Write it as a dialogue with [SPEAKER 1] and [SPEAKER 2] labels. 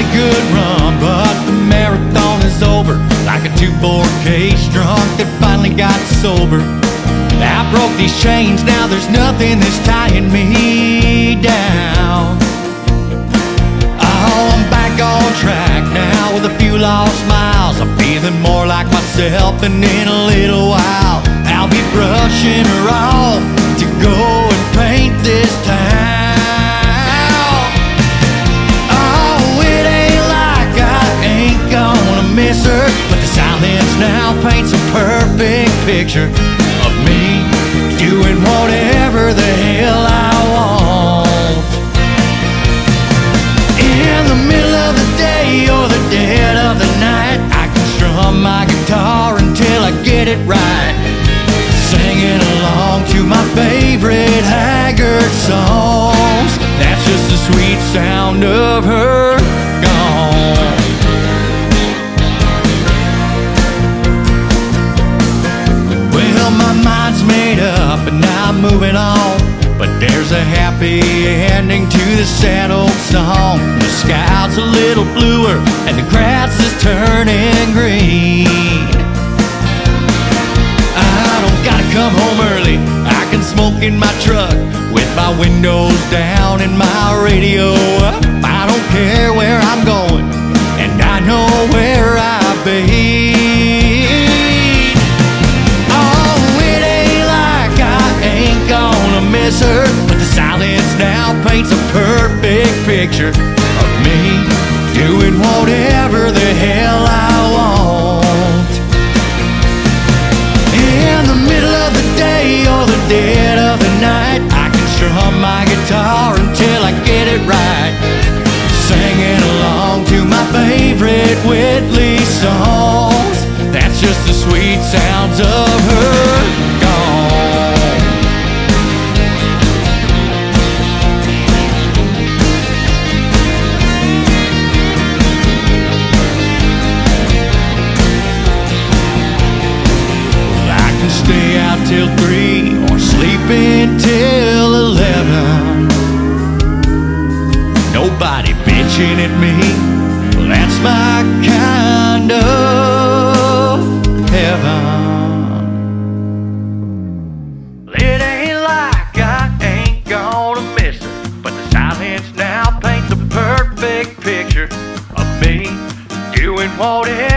[SPEAKER 1] a good run, but the marathon is over. Like a 2-4 case drunk that finally got sober. I broke these chains, now there's nothing that's tying me down. Oh, I'm back on track now with a few lost miles. I'm feeling more like myself, and in a little while I'll be brushing her off to go and paint this town. Oh, it ain't like I ain't gonna miss her, but the silence now paints a perfect picture of me doing whatever the hell I want. In the middle of the day or the dead of the night, I can strum my guitar until I get it right, singing along to my favorite Haggard songs. That's just the sweet sound of her gone. Well, my mind's made up and I'm moving on, but there's a happy ending to the sad old song. The sky's a little bluer and the grass is turning green. I don't gotta come home early, I can smoke in my truck with my windows down and my radio up. I don't care where I'm going, and I know where I've been. Oh, it ain't like I ain't gonna miss her, but the silence now paints a perfect picture of me doing whatever the hell I want. In the middle of the day or the dead of the night, I can strum my guitar until I get it right, singing along to my favorite Whitley songs. That's just the sweet sounds of her gone. Stay out till 3 or sleep until 11. Nobody bitching at me, well, that's my kind of heaven. It ain't like I ain't gonna miss her, but the silence now paints a perfect picture of me doing whatever